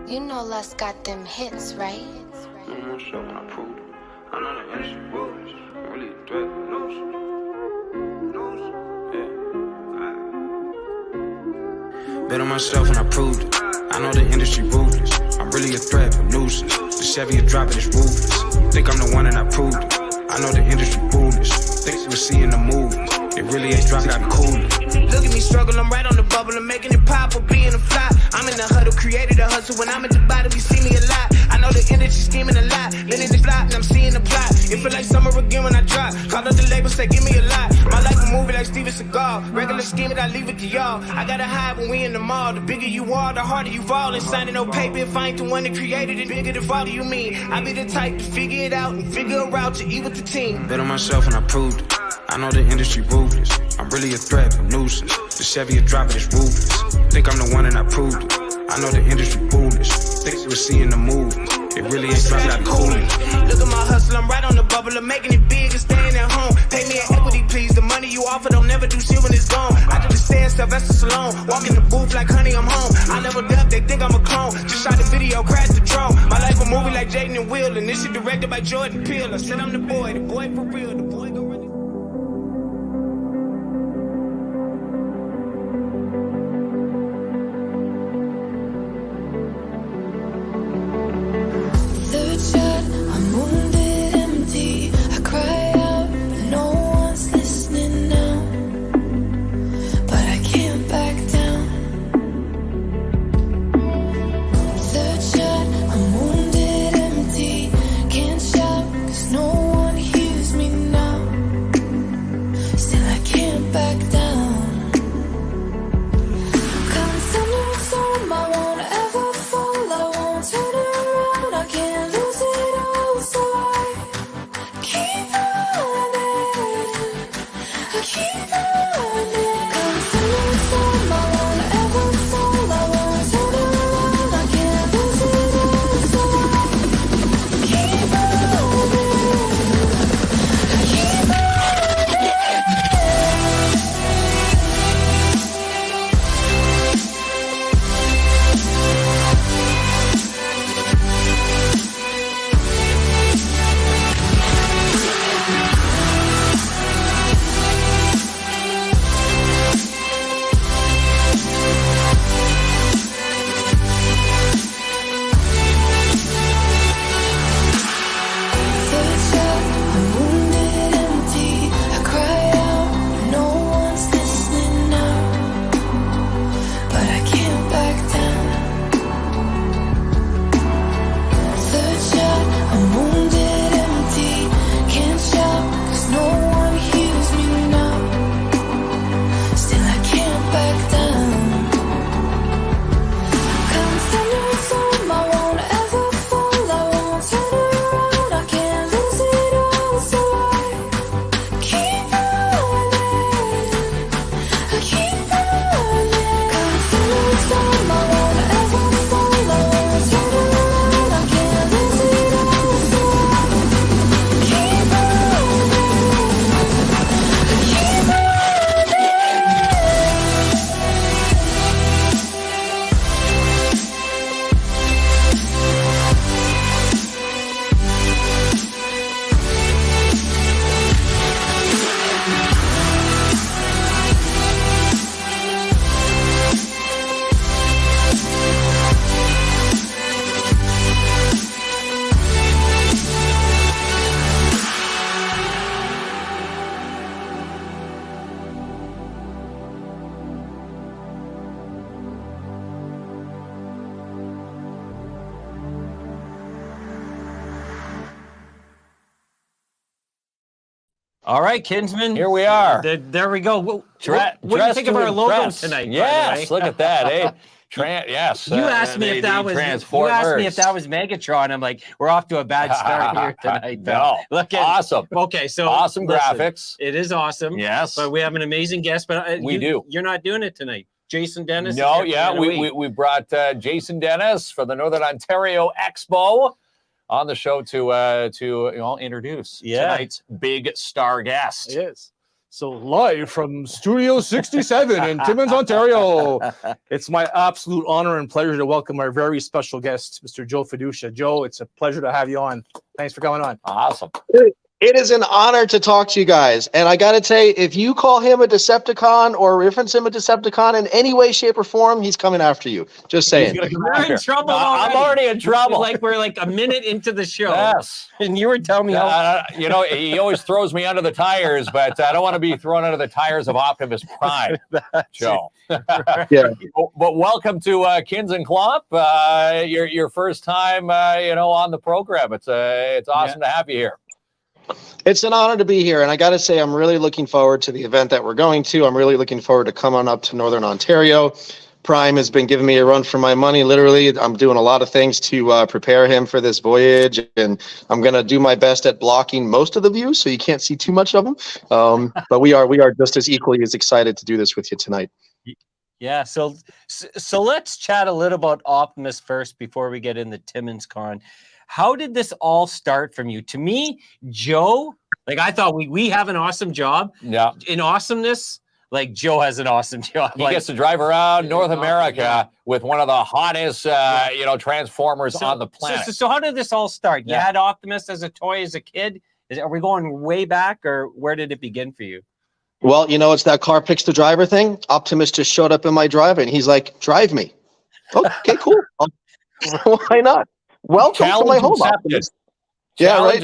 You know Les got them hits, right? I'm not sure when I proved it. I know the industry rules. Really a threat, knows. Yeah. Bet on myself when I proved it. I know the industry ruthless. I'm really a threat, but nuisance. The Chevy is dropping, it's ruthless. Think I'm the one and I proved it. I know the industry foolish. Think you were seeing the movement. It really ain't dropping, I'm cool. Look at me struggle, I'm right on the bubble. I'm making it pop or being a flop. I'm in the huddle, created a hustle. When I'm at the bottom, you see me a lot. I know the industry scheming a lot. Letting it flop, and I'm seeing the plot. It feel like summer again when I drop. Call up the label, say give me a lot. My life a movie like Steven Seagal. Regular scheming, I leave it to y'all. I gotta hide when we in the mall. The bigger you are, the harder you fall. And signing no paper if I ain't the one that created it. Bigger the father you mean. I be the type to figure it out and figure a route to eat with the team. Bet on myself and I proved it. I know the industry ruthless. I'm really a threat, but nuisance. The Chevy is dropping, it's ruthless. Think I'm the one and I proved it. I know the industry foolish. Think you were seeing the move. It really ain't dropping, I'm cool. Look at my hustle, I'm right on the bubble. I'm making it big and staying at home. Pay me an equity, please. The money you offer don't never do shit when it's gone. I do the stairs, Sylvester Stallone. Walk in the booth like honey, I'm home. I leveled up, they think I'm a clone. Just shot the video, crashed the drone. My life a movie like Jaden and Will. And this shit directed by Jordan Peele. I said I'm the boy for real. The boy go run it. All right, Kinsman. Here we are. There we go. What do you think of our logo tonight? Yes, look at that, eh? Yes. You asked me if that was. You asked me if that was Megatron. I'm like, we're off to a bad start here tonight. No, look at awesome. Okay, so awesome graphics. It is awesome. Yes, but we have an amazing guest. But we do. You're not doing it tonight. Jason Dennis. No, yeah, we brought Jason Dennis for the Northern Ontario Expo on the show to introduce tonight's big star guest. It is. So live from Studio 67 in Timmins, Ontario, it's my absolute honor and pleasure to welcome our very special guest, Mr. Joe Fiducia. Joe, it's a pleasure to have you on. Thanks for coming on. Awesome. It is an honor to talk to you guys. And I got to tell you, if you call him a Decepticon or reference him a Decepticon in any way, shape, or form, he's coming after you. Just saying. We're in trouble already. I'm already in trouble. We're like a minute into the show. Yes. And you were telling me how... you know, he always throws me under the tires, but I don't want to be thrown under the tires of Optimus Prime, Joe. Yeah. But welcome to KINZ and KLOMP. Your first time, on the program. It's awesome to have you here. It's an honor to be here, and I got to say, I'm really looking forward to the event that we're going to. I'm really looking forward to coming up to Northern Ontario. Prime has been giving me a run for my money, literally. I'm doing a lot of things to prepare him for this voyage, and I'm going to do my best at blocking most of the views, so you can't see too much of them. But we are just as equally as excited to do this with you tonight. Yeah, so let's chat a little about Optimus first before we get into TimminsCon. How did this all start from you? To me, Joe, like I thought we have an awesome job. Yeah. In awesomeness, like Joe has an awesome job. He gets to drive around North America with one of the hottest, Transformers on the planet. So how did this all start? You had Optimus as a toy as a kid. Are we going way back, or where did it begin for you? Well, it's that car picks the driver thing. Optimus just showed up in my driveway, and he's like, drive me. Okay, cool. Why not? Welcome to my home, Optimus. Yeah, right.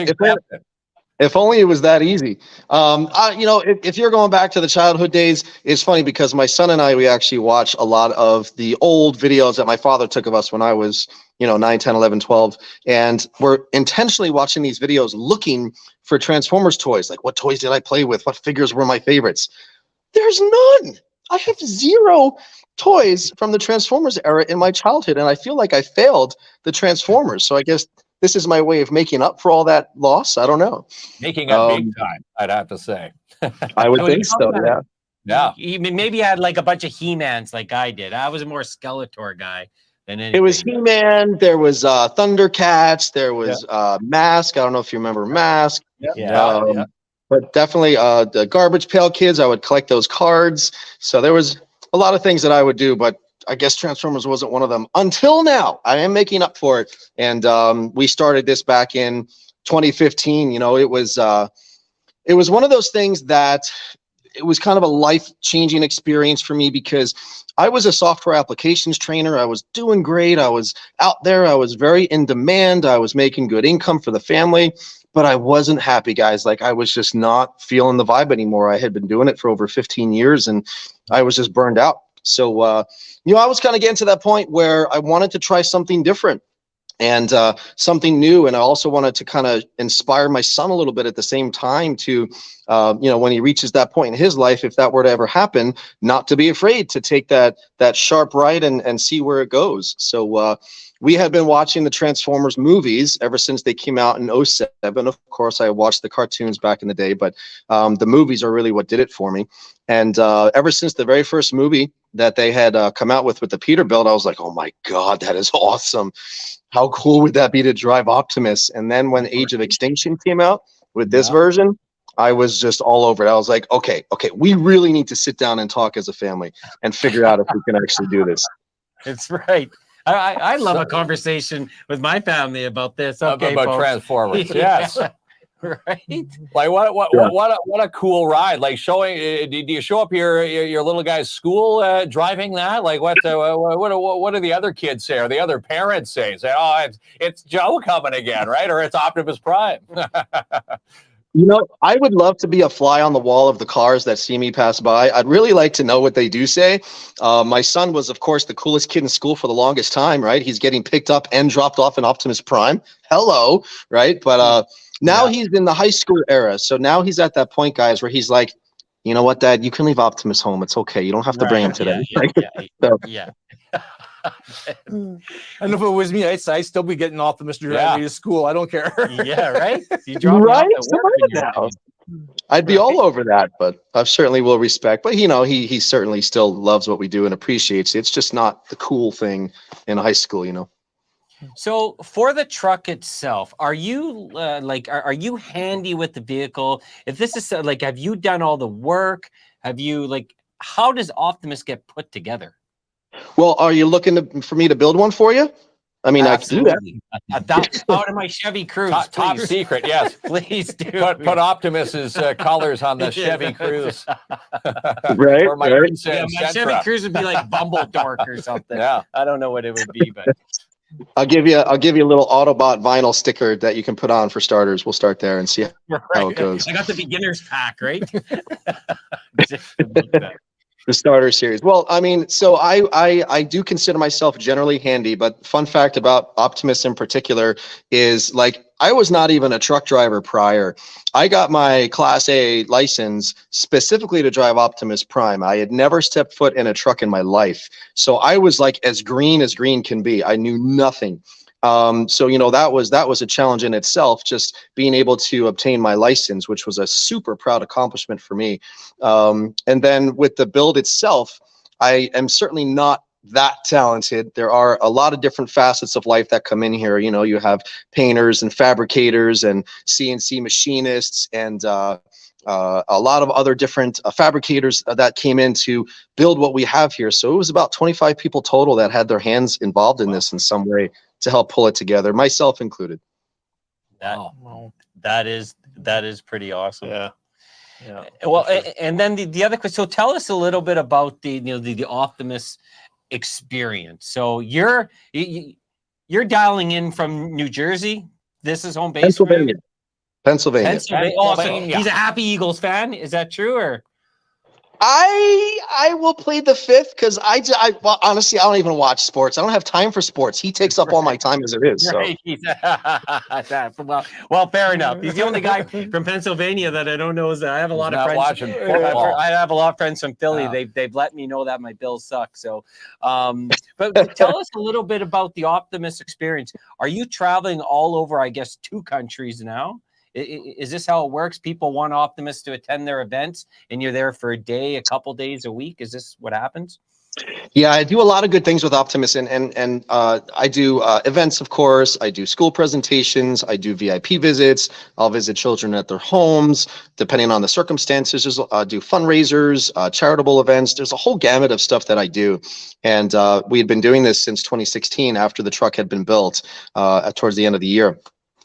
If only it was that easy. If you're going back to the childhood days, it's funny because my son and I, we actually watch a lot of the old videos that my father took of us when I was, 9, 10, 11, 12. And we're intentionally watching these videos looking for Transformers toys. Like, what toys did I play with? What figures were my favorites? There's none. I have zero toys from the Transformers era in my childhood, and I feel like I failed the Transformers. So I guess this is my way of making up for all that loss. I don't know. Making up big time, I'd have to say. I would think so, yeah. Maybe you had like a bunch of He-Mans like I did. I was a more Skeletor guy than anything. It was He-Man, there was Thundercats, there was Mask. I don't know if you remember Mask. Yeah. But definitely the Garbage Pail Kids, I would collect those cards. So there was a lot of things that I would do, but I guess Transformers wasn't one of them until now. I am making up for it. And we started this back in 2015. It was one of those things that it was kind of a life-changing experience for me because I was a software applications trainer. I was doing great. I was out there. I was very in demand. I was making good income for the family, but I wasn't happy, guys. Like, I was just not feeling the vibe anymore. I had been doing it for over 15 years and I was just burned out. So, I was kind of getting to that point where I wanted to try something different and something new. And I also wanted to kind of inspire my son a little bit at the same time to, when he reaches that point in his life, if that were to ever happen, not to be afraid to take that sharp right and see where it goes. So we had been watching the Transformers movies ever since they came out in 2007. Of course, I watched the cartoons back in the day, but the movies are really what did it for me. And ever since the very first movie that they had come out with the Peterbilt, I was like, oh my God, that is awesome. How cool would that be to drive Optimus? And then when Age of Extinction came out with this version, I was just all over it. I was like, okay, we really need to sit down and talk as a family and figure out if we can actually do this. It's right. I love a conversation with my family about this. Okay, about folks. Transformers. Yes. Right. Like what a cool ride! Like showing. Do you show up your little guy's school driving that? Like what do the other kids say or the other parents say? Say, oh, it's Joe coming again, right? Or it's Optimus Prime. I would love to be a fly on the wall of the cars that see me pass by. I'd really like to know what they do say. My son was, of course, the coolest kid in school for the longest time, right? He's getting picked up and dropped off in Optimus Prime. Hello, right? But now he's in the high school era. So now he's at that point, guys, where he's like, you know what, Dad, you can leave Optimus home. It's okay. You don't have to bring him today. Yeah. And if it was me, I'd still be getting Optimus to drive me to school. I don't care. Yeah, right? You right? I'd be all over that, but I certainly will respect. But, he certainly still loves what we do and appreciates it. It's just not the cool thing in high school, So for the truck itself, are you are you handy with the vehicle? If this is like, have you done all the work? Have you how does Optimus get put together? Well, are you looking for me to build one for you? I mean, I can do that. Absolutely. Out of my Chevy Cruze, Top please. secret, yes. Please do. Put Optimus's colors on the Chevy Cruze. Right, Or my right. Yeah, my Chevy Sentra. Cruze would be like Bumble Dork or something. Yeah. I don't know what it would be, but I'll give you a little Autobot vinyl sticker that you can put on for starters. We'll start there and see how it goes. I got the beginner's pack, right? Just to make that. The starter series. Well, I mean, so I do consider myself generally handy, but fun fact about Optimus in particular is I was not even a truck driver prior. I got my Class A license specifically to drive Optimus Prime. I had never stepped foot in a truck in my life. So I was as green can be. I knew nothing. So, that was a challenge in itself, just being able to obtain my license, which was a super proud accomplishment for me. And then with the build itself, I am certainly not that talented. There are a lot of different facets of life that come in here. You have painters and fabricators and CNC machinists and a lot of other different fabricators that came in to build what we have here. So it was about 25 people total that had their hands involved in this in some way to help pull it together, myself included. That is pretty awesome. Yeah. Well, and then the other question. So tell us a little bit about the Optimus experience. So you're dialing in from New Jersey. This is home base. Pennsylvania. Oh, so he's a happy Eagles fan. Is that true, or? I will plead the fifth because well, honestly, I don't even watch sports. I don't have time for sports. He takes up all my time as it is. So. Right. Well, fair enough. He's the only guy from Pennsylvania that I don't know. I have a lot of friends. Watching football. I have a lot of friends from Philly. Yeah. They've let me know that my Bills suck. So, but tell us a little bit about the Optimus experience. Are you traveling all over? I guess 2 countries now. Is this how it works? People want Optimus to attend their events, and you're there for a day, a couple days, a week. Is this what happens? Yeah, I do a lot of good things with Optimus, and I do events, of course. I do school presentations. I do VIP visits. I'll visit children at their homes, depending on the circumstances. I do fundraisers, charitable events. There's a whole gamut of stuff that I do, and we had been doing this since 2016, after the truck had been built, towards the end of the year.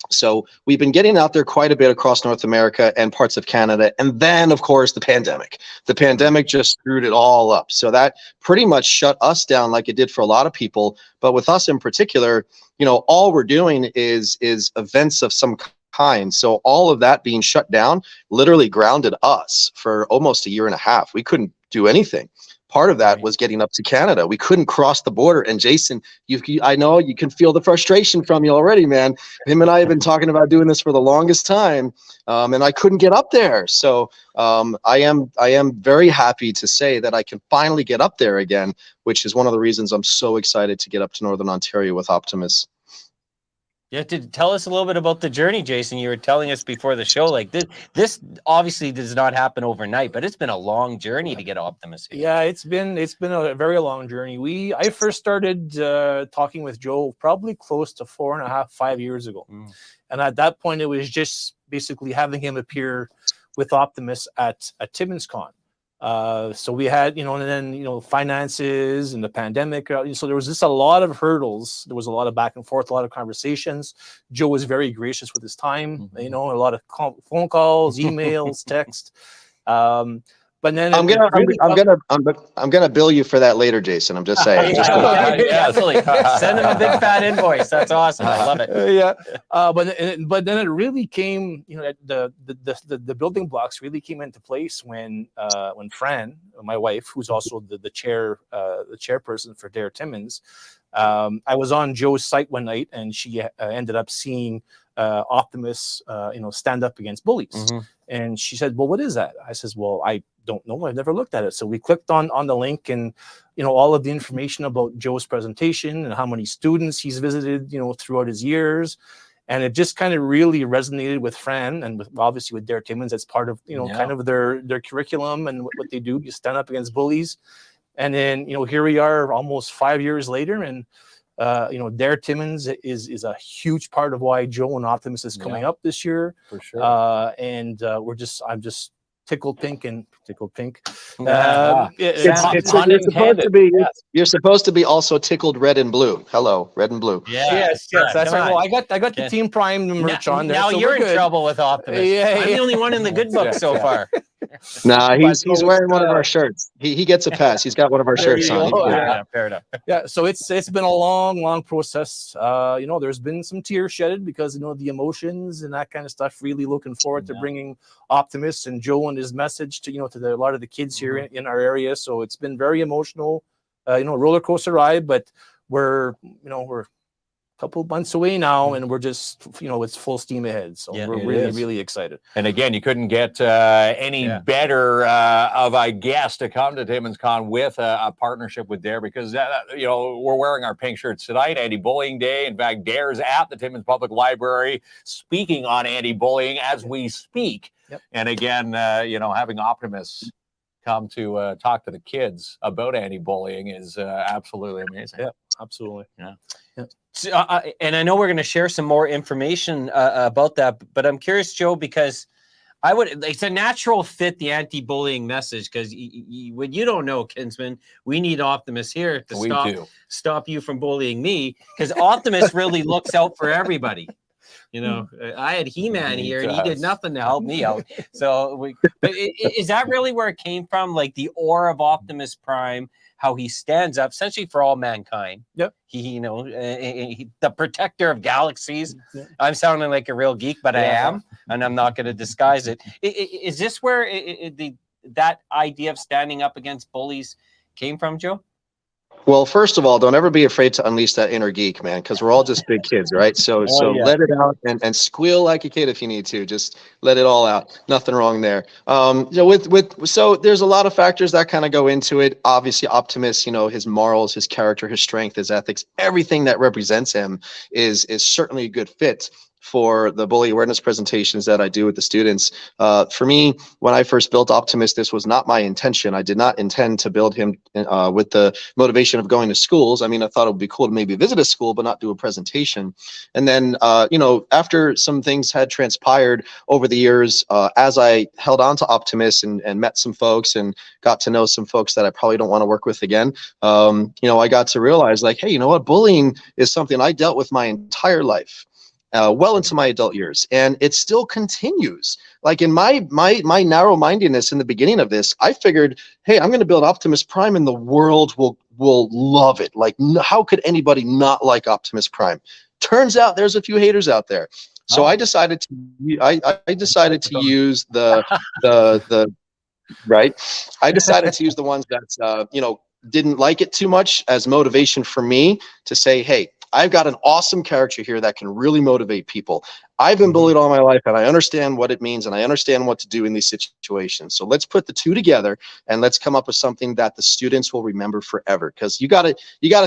So we've been getting out there quite a bit across North America and parts of Canada. And then, of course, the pandemic. The pandemic just screwed it all up. So that pretty much shut us down like it did for a lot of people. But with us in particular, all we're doing is events of some kind. So all of that being shut down literally grounded us for almost a year and a half. We couldn't do anything. Part of that was getting up to Canada. We couldn't cross the border. And Jason, I know you can feel the frustration from you already, man. Him and I have been talking about doing this for the longest time, and I couldn't get up there. So I am very happy to say that I can finally get up there again, which is one of the reasons I'm so excited to get up to Northern Ontario with Optimus. Yeah, tell us a little bit about the journey, Jason. You were telling us before the show, this obviously does not happen overnight, but it's been a long journey to get Optimus here. Yeah, it's been a very long journey. I first started talking with Joe probably close to 4.5, 5 years ago, and at that point, it was just basically having him appear with Optimus at TimminsCon. So we had, and then, finances and the pandemic. So there was just a lot of hurdles. There was a lot of back and forth, a lot of conversations. Joe was very gracious with his time, a lot of phone calls, emails, text. But then I'm gonna bill you for that later, Jason. I'm just saying. Definitely. Send him a big fat invoice. That's awesome. I love it. But then it really came, the building blocks really came into place when Fran, my wife, who's also the chairperson for Dare Timmins, I was on Joe's site one night, and she ended up seeing Optimus, stand up against bullies. Mm-hmm. And she said, "Well, what is that?" I says, "Well, I don't know. I've never looked at it." So we clicked on the link, and all of the information about Joe's presentation and how many students he's visited, throughout his years. And it just kind of really resonated with Fran and obviously with Dare Timmins. That's part of, kind of their curriculum and what they do. You stand up against bullies. And then, here we are almost 5 years later, and Dare Timmins is a huge part of why Joe and Optimus is coming up this year. For sure. I'm just tickled pink. It's supposed to be. You're supposed to be also tickled red and blue. Hello, red and blue. Yes. That's right. Well, I got the Team Prime merch on there. Now so you're we're in good. trouble with Optimus. I'm the only one in the good book so far. Nah, he's wearing one of our shirts. He gets a pass. He's got one of our shirts on. Fair enough. Yeah, so it's been a long process. There's been some tears shedded because the emotions and that kind of stuff. Really looking forward to bringing Optimus and Joe and his message to a lot of the kids here in our area. So it's been very emotional, roller coaster ride. But we're a couple months away now, and we're just it's full steam ahead. So we're really excited. And again, you couldn't get any better of a guest to come to TimminsCon with a partnership with Dare, because we're wearing our pink shirts tonight, Anti-Bullying Day. In fact, Dare's at the Timmins Public Library speaking on anti-bullying as we speak. Yep. And again, having Optimus come to talk to the kids about anti-bullying is absolutely amazing. Yeah, absolutely. Yeah. And I know we're going to share some more information about that, but I'm curious, Joe, because it's a natural fit, the anti-bullying message, because when you don't know, Kinsman, we need Optimus here to stop you from bullying me, because Optimus really looks out for everybody. I had He-Man here, and he did nothing to help me out. So, but is that really where it came from? Like the aura of Optimus Prime, how he stands up essentially for all mankind. Yep. He the protector of galaxies. Yep. I'm sounding like a real geek, but I am, and I'm not going to disguise it. Is this where that idea of standing up against bullies came from, Joe? Well, first of all, don't ever be afraid to unleash that inner geek, man, because we're all just big kids, right? So let it out and squeal like a kid if you need to. Just let it all out. Nothing wrong there. So there's a lot of factors that kind of go into it. Obviously, Optimus, his morals, his character, his strength, his ethics, everything that represents him is certainly a good fit for the bully awareness presentations that I do with the students. For me, when I first built Optimus, this was not my intention. I did not intend to build him with the motivation of going to schools. I mean, I thought it would be cool to maybe visit a school, but not do a presentation. And then, after some things had transpired over the years, as I held on to Optimus and met some folks and got to know some folks that I probably don't want to work with again, I got to realize, like, hey, you know what? Bullying is something I dealt with my entire life. Well into my adult years, and it still continues. Like in my narrow-mindedness in the beginning of this, I figured, hey, I'm going to build Optimus Prime, and the world will love it. Like, how could anybody not like Optimus Prime? Turns out there's a few haters out there. So I decided to use the right. I decided to use the ones that didn't like it too much as motivation for me to say, hey, I've got an awesome character here that can really motivate people. I've been bullied all my life, and I understand what it means, and I understand what to do in these situations. So let's put the two together, and let's come up with something that the students will remember forever. Because you gotta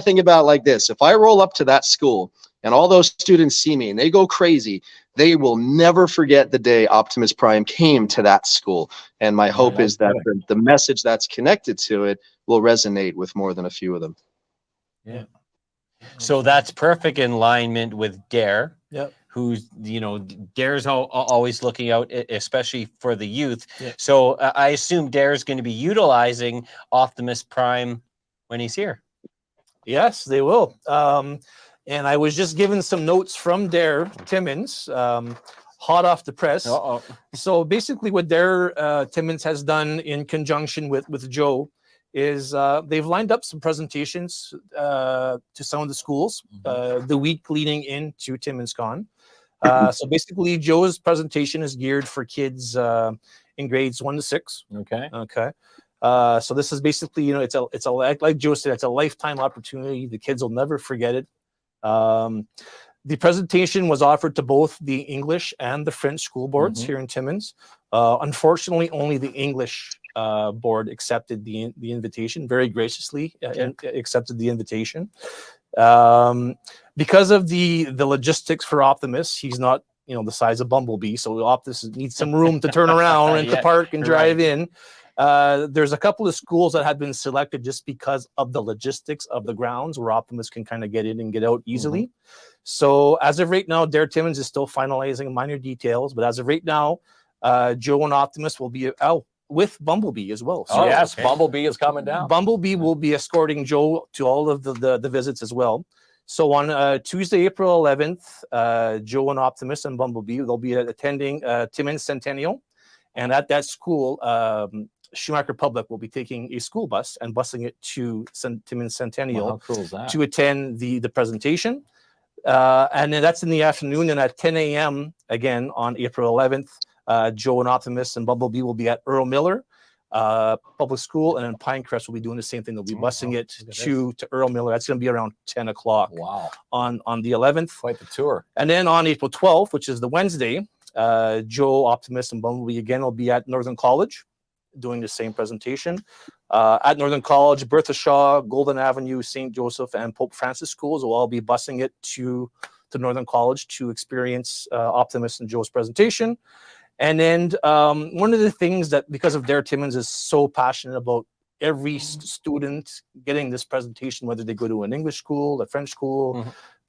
think about it like this. If I roll up to that school and all those students see me and they go crazy, they will never forget the day Optimus Prime came to that school. And my hope is that the message that's connected to it will resonate with more than a few of them. Yeah. So that's perfect in alignment with Dare. Yep. Who's, Dare's always looking out, especially for the youth. Yep. So I assume Dare's going to be utilizing Optimus Prime when he's here. Yes, they will. And I was just given some notes from Dare Timmins, hot off the press. So basically what Dare Timmins has done in conjunction with Joe is they've lined up some presentations to some of the schools the week leading into TimminsCon. So basically, Joe's presentation is geared for kids in grades 1 to 6. Okay. So this is basically, it's a like Joe said, it's a lifetime opportunity. The kids will never forget it. The presentation was offered to both the English and the French school boards here in Timmins. Unfortunately, only the English board accepted the invitation, very graciously accepted the invitation. Because of the logistics for Optimus, he's not the size of Bumblebee, so Optimus needs some room to turn around and to park and drive in. There's a couple of schools that have been selected just because of the logistics of the grounds where Optimus can kind of get in and get out easily. So as of right now, Dare Timmins is still finalizing minor details, but as of right now, Joe and Optimus will be out with Bumblebee as well. Oh, yes, Bumblebee is coming down. Bumblebee will be escorting Joe to all of the visits as well. So on Tuesday, April 11th, Joe and Optimus and Bumblebee, they'll be attending Timmins Centennial. And at that school, Schumacher Public will be taking a school bus and busing it to Timmins Centennial How cool is that? to attend the presentation. And then that's in the afternoon. And at 10 a.m., again, on April 11th, Joe and Optimus and Bumblebee will be at Earl Miller Public School, and then Pinecrest will be doing the same thing. They'll be busing it to Earl Miller. That's going to be around 10 o'clock. Wow. On the 11th. Quite the tour. And then on April 12th, which is the Wednesday, Joe, Optimus, and Bumblebee again will be at Northern College doing the same presentation. At Northern College, Bertha Shaw, Golden Avenue, St. Joseph, and Pope Francis schools will all be busing it to Northern College to experience Optimus and Joe's presentation. And then one of the things that, because of Dare Timmins, is so passionate about every student getting this presentation, whether they go to an English school, a French school,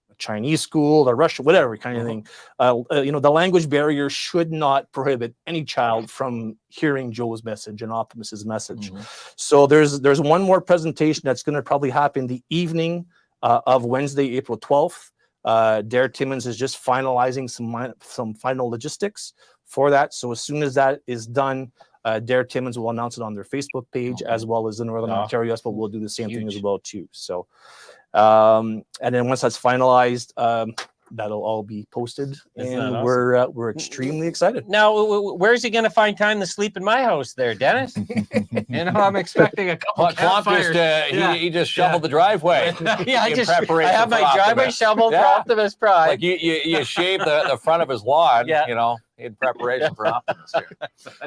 a Chinese school, or Russian, whatever kind of thing. The language barrier should not prohibit any child from hearing Joe's message and Optimus's message. So there's one more presentation that's going to probably happen the evening of Wednesday, April 12th. Dare Timmins is just finalizing some final logistics for that. So as soon as that is done, Dare Timmins will announce it on their Facebook page, as well as the Northern Ontario Expo will do the same thing as well too. So, and then once that's finalized, that'll all be posted, and awesome? We're extremely excited. Now, where's he going to find time to sleep in my house there, Dennis? I'm expecting a couple of campfires. He just shoveled the driveway. I have my driveway shoveled for Optimus Prime. Like you shaved the front of his lawn, in preparation for Optimus here.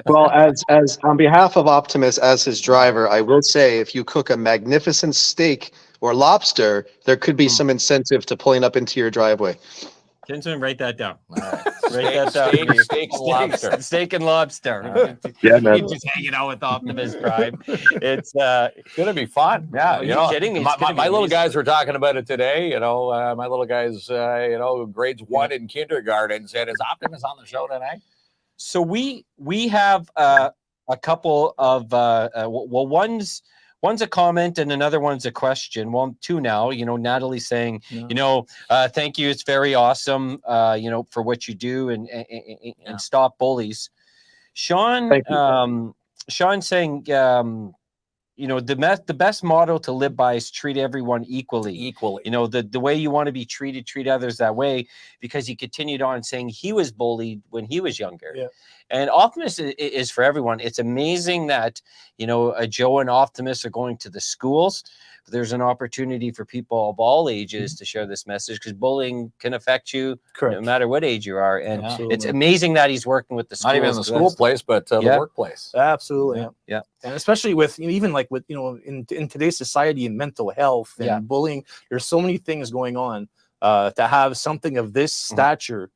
Well, as on behalf of Optimus as his driver, I will say, if you cook a magnificent steak or lobster, there could be some incentive to pulling up into your driveway. Kinsman, write that down. All right. Write that down. Steak and lobster. Steak and lobster. Yeah, man. You're just hanging out with Optimus Prime. It's gonna be fun. Yeah, you know, kidding me? My little guys were talking about it today. My little guys, grades 1 in kindergarten, said, "Is Optimus on the show tonight?" So we have a couple of one's a comment and another one's a question. Well, two now. Natalie saying, thank you. It's very awesome. For what you do and stop bullies. Sean saying, the best motto to live by is treat everyone equally. The way you want to be treated, treat others that way, because he continued on saying he was bullied when he was younger. Yeah. And Optimus is for everyone. It's amazing that, Joe and Optimus are going to the schools. There's an opportunity for people of all ages to share this message, because bullying can affect you no matter what age you are. And it's amazing that he's working with the schools. Not even the school place, but the workplace. Absolutely. Yeah. And especially with, in today's society and mental health and bullying, there's so many things going on. To have something of this stature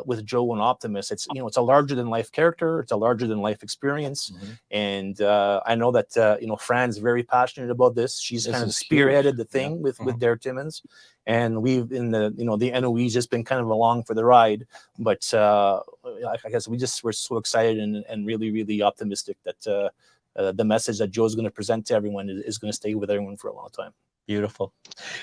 with Joe and Optimus, it's a larger than life character, it's a larger than life experience, and I know that Fran's very passionate about this. She's kind of spearheaded the thing with Dare Timmins, and we've in the the NOE's just been kind of along for the ride. But I guess we're so excited and really, really optimistic that the message that Joe's going to present to everyone is going to stay with everyone for a long time. Beautiful.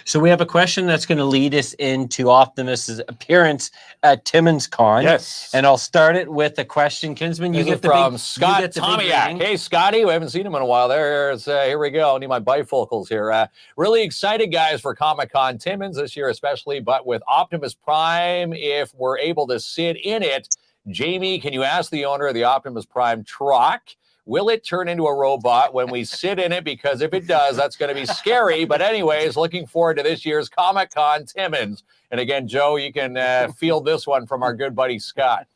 So we have a question that's going to lead us into Optimus's appearance at TimminsCon. Yes. And I'll start it with a question. Kinsman, you get from Scott Tomiak. Hey, Scotty, we haven't seen him in a while. Here we go. I need my bifocals here. Really excited, guys, for Comic-Con Timmins this year, especially, but with Optimus Prime, if we're able to sit in it. Jamie, can you ask the owner of the Optimus Prime truck, will it turn into a robot when we sit in it? Because if it does, that's going to be scary. But anyways, looking forward to this year's Comic-Con Timmins. And again, Joe, you can field this one from our good buddy, Scott.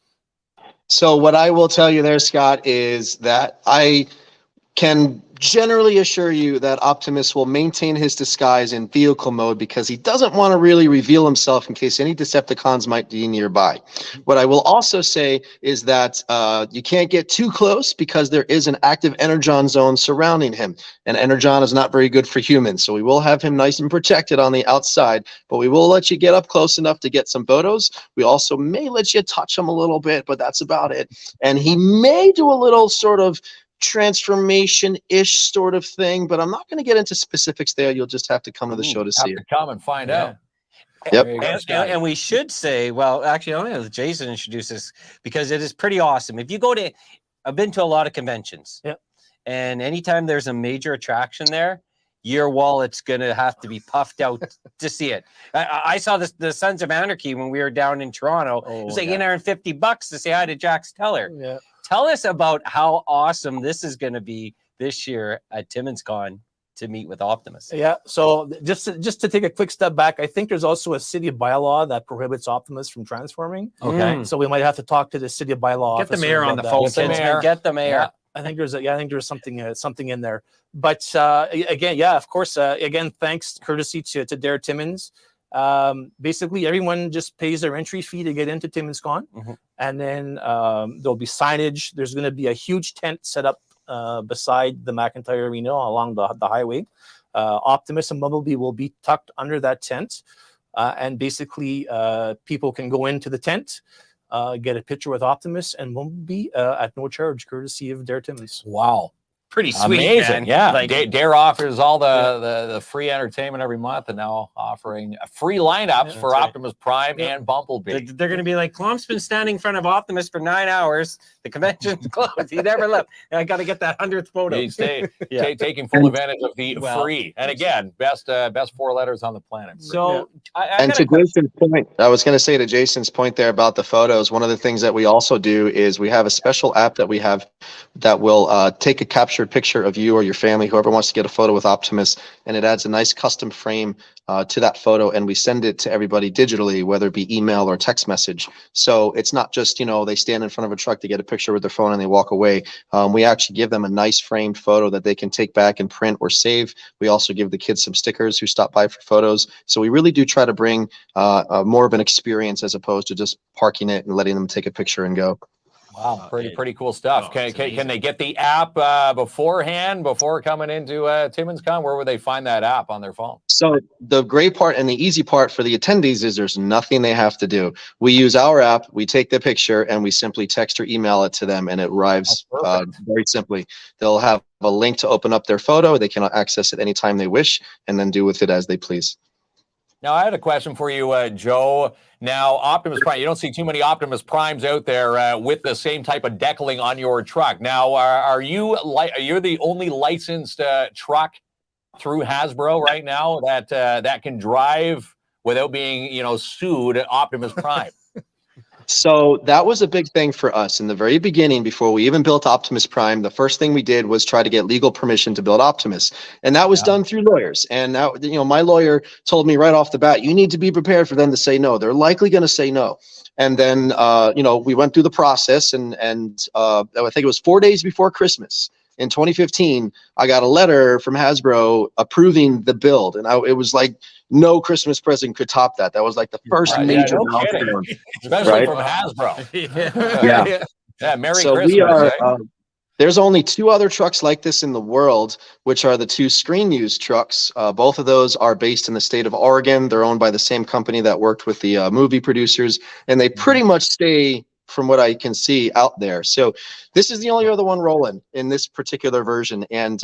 So what I will tell you there, Scott, is that can generally assure you that Optimus will maintain his disguise in vehicle mode because he doesn't want to really reveal himself in case any Decepticons might be nearby. What I will also say is that you can't get too close because there is an active Energon zone surrounding him. And Energon is not very good for humans, so we will have him nice and protected on the outside, but we will let you get up close enough to get some photos. We also may let you touch him a little bit, but that's about it. And he may do a little sort of transformation-ish sort of thing, but I'm not going to get into specifics there. You'll just have to come to the show to see it. Come and find out. Yep. There you go, And we should say, well, actually, I don't know if Jason introduced this because it is pretty awesome. If you go to, I've been to a lot of conventions. Yep. And anytime there's a major attraction there, your wallet's going to have to be puffed out to see it. I saw this, the Sons of Anarchy when we were down in Toronto. It was like $850 to say hi to Jack Steller. Yeah. Tell us about how awesome this is going to be this year at TimminsCon to meet with Optimus. Yeah. So just to take a quick step back, I think there's also a city bylaw that prohibits Optimus from transforming. Okay. So we might have to talk to the city bylaw. Get the officer mayor on about the that. phone, Get the kids, mayor. man. Get the mayor. Yeah. I think there's something in there. But again, yeah, of course. Again, thanks, courtesy to Dare Timmins. Basically, everyone just pays their entry fee to get into TimminsCon, and then there'll be signage. There's going to be a huge tent set up beside the McIntyre Arena along the highway. Optimus and Bumblebee will be tucked under that tent, and basically, people can go into the tent. Get a picture with Optimus and Bumblebee at no charge, courtesy of Dare Timmins. Wow. Pretty sweet, Amazing. man. Yeah. Like, Dare offers all the free entertainment every month, and now offering free lineups for right. Optimus Prime and Bumblebee. they're going to be like, Klomp's been standing in front of Optimus for 9 hours. The convention's closed. He never left. I got to get that 100th photo. He's Yeah. taking full advantage of the Well, free. And again, best 4 letters on the planet. So, I And got to a question. Jason's point, I was going to say to Jason's point there about the photos, one of the things that we also do is we have a special app that we have that will take a captured picture of you or your family, whoever wants to get a photo with Optimus, and it adds a nice custom frame to that photo, and we send it to everybody digitally, whether it be email or text message. So it's not just, they stand in front of a truck to get a picture with their phone and they walk away. We actually give them a nice framed photo that they can take back and print or save. We also give the kids some stickers who stop by for photos. So we really do try to bring more of an experience as opposed to just parking it and letting them take a picture and go. Wow, pretty cool stuff. it's Can they get the app beforehand, before coming into TimminsCon? Where would they find that app on their phone? So the great part and the easy part for the attendees is there's nothing they have to do. We use our app, we take the picture, and we simply text or email it to them, and it arrives very simply. They'll have a link to open up their photo. They can access it anytime they wish, and then do with it as they please. Now, I had a question for you, Joe. Now, Optimus Prime, you don't see too many Optimus Primes out there with the same type of decaling on your truck. Now, are you the only licensed truck through Hasbro right now that can drive without being, sued Optimus Prime? So that was a big thing for us in the very beginning. Before we even built Optimus Prime, the first thing we did was try to get legal permission to build Optimus, and that was done through lawyers. And now, my lawyer told me right off the bat, you need to be prepared for them to say no. They're likely going to say no. And then, we went through the process, and I think it was 4 days before Christmas in 2015, I got a letter from Hasbro approving the build, and it was like no Christmas present could top that. That was like the first major milestone, especially from Hasbro. Yeah. Merry so Christmas. We are. There's only 2 other trucks like this in the world, which are the 2 screen use trucks. Both of those are based in the state of Oregon. They're owned by the same company that worked with the movie producers, and they pretty much stay, from what I can see, out there. So this is the only other one rolling in this particular version. And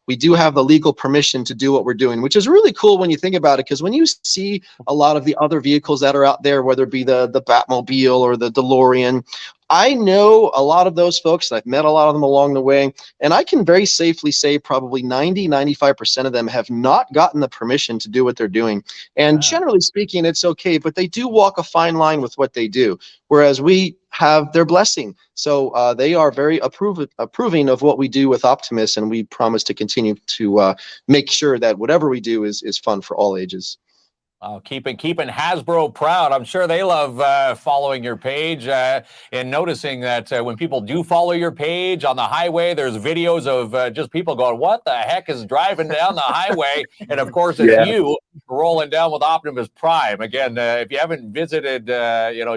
we do have the legal permission to do what we're doing, which is really cool when you think about it, because when you see a lot of the other vehicles that are out there, whether it be the Batmobile or the DeLorean, I know a lot of those folks. I've met a lot of them along the way, and I can very safely say probably 95% of them have not gotten the permission to do what they're doing. And generally speaking, it's okay, but they do walk a fine line with what they do, whereas we have their blessing. So they are very approving of what we do with Optimus, and we promise to continue to make sure that whatever we do is fun for all ages. Keeping Hasbro proud. I'm sure they love following your page and noticing that when people do follow your page on the highway, there's videos of just people going, "What the heck is driving down the highway?" And of course, it's you rolling down with Optimus Prime. Again, if you haven't visited,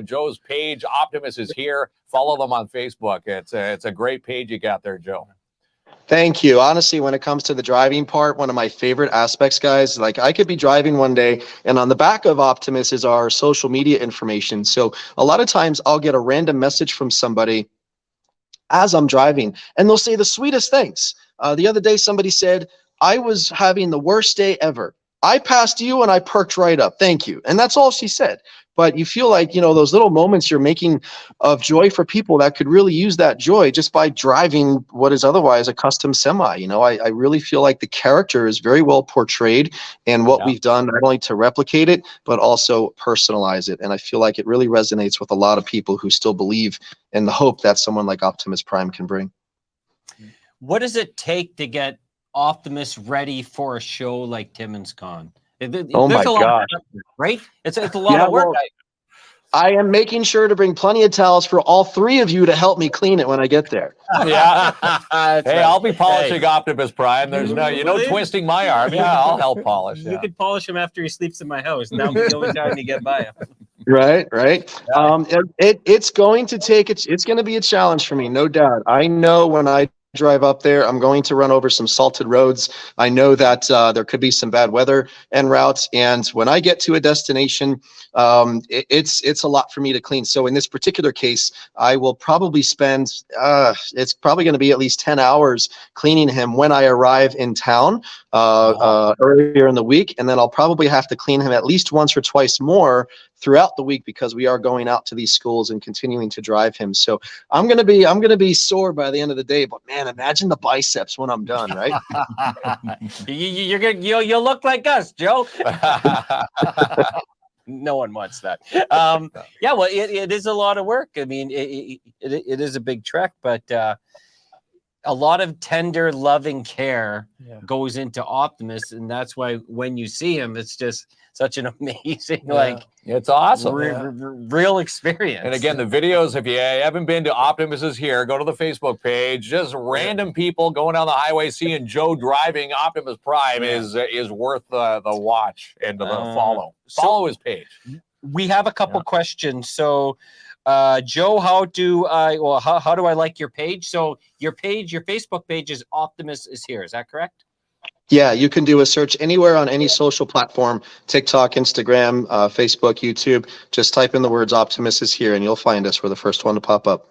Joe's page, Optimus is here. Follow them on Facebook. It's a great page you got there, Joe. Thank you. Honestly, when it comes to the driving part, one of my favorite aspects, guys, like I could be driving one day and on the back of Optimus is our social media information. So a lot of times I'll get a random message from somebody as I'm driving and they'll say the sweetest things. The other day, somebody said, "I was having the worst day ever. I passed you and I perked right up. Thank you." And that's all she said. But you feel like, those little moments you're making of joy for people that could really use that joy just by driving what is otherwise a custom semi. I really feel like the character is very well portrayed and what we've done not only to replicate it, but also personalize it. And I feel like it really resonates with a lot of people who still believe in the hope that someone like Optimus Prime can bring. What does it take to get Optimus ready for a show like TimminsCon? Oh my God. Right? It's a lot of work. Well, I am making sure to bring plenty of towels for all three of you to help me clean it when I get there. Yeah. Hey, I'll be polishing Optimus Prime. There's no twisting my arm. Yeah, I'll help polish. You could polish him after he sleeps in my house. That'll be the only time you get by him. Right. It's going to be a challenge for me, no doubt. I know when I drive up there, I'm going to run over some salted roads. I know that there could be some bad weather en route, and when I get to a destination, it's a lot for me to clean. So in this particular case, I will probably spend it's probably going to be at least 10 hours cleaning him when I arrive in town earlier in the week, and then I'll probably have to clean him at least once or twice more throughout the week because we are going out to these schools and continuing to drive him. So I'm gonna be sore by the end of the day. But man, imagine the biceps when I'm done, right? You'll look like us, Joe. No one wants that. Yeah, well, it is a lot of work. I mean, it is a big trek, but a lot of tender, loving care goes into Optimus, and that's why when you see him, it's just such an amazing, it's awesome, real experience. And again, the videos, if you haven't been to Optimus's here, go to the Facebook page. Just random people going down the highway, seeing Joe driving Optimus Prime is worth the watch and the follow. Follow his page. We have a couple questions. So, Joe, how do I like your page? So your Facebook page is Optimus is here. Is that correct? Yeah, you can do a search anywhere on any social platform, TikTok, Instagram, Facebook, YouTube. Just type in the words Optimus is here and you'll find us. We're the first one to pop up.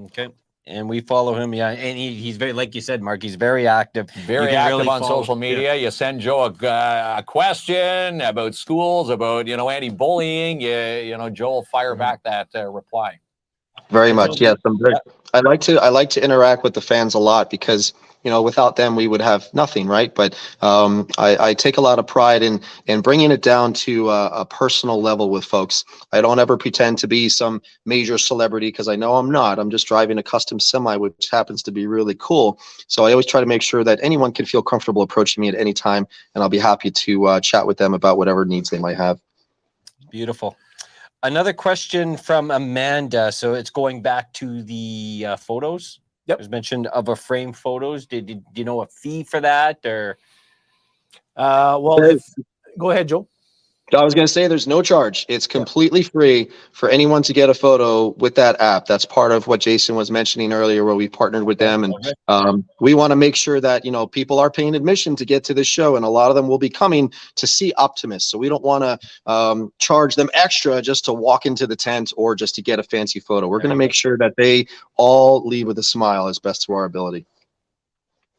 Okay. And we follow him. Yeah. And he's very, like you said, Mark, he's very active. Very active on social media. You send Joe a question about schools, about, anti-bullying. Joe will fire back that reply. Very much. Yes. I like to interact with the fans a lot because, without them, we would have nothing, right? But I take a lot of pride in bringing it down to a personal level with folks. I don't ever pretend to be some major celebrity because I know I'm not. I'm just driving a custom semi, which happens to be really cool. So I always try to make sure that anyone can feel comfortable approaching me at any time, and I'll be happy to chat with them about whatever needs they might have. Beautiful. Another question from Amanda. So it's going back to the photos. Yep. It was mentioned of a frame photos. Do you know a fee for that or? Go ahead, Joe. I was going to say there's no charge. It's completely free for anyone to get a photo with that app. That's part of what Jason was mentioning earlier, where we partnered with them. And we want to make sure that, people are paying admission to get to this show. And a lot of them will be coming to see Optimus. So we don't want to charge them extra just to walk into the tent or just to get a fancy photo. We're going to make sure that they all leave with a smile as best to our ability.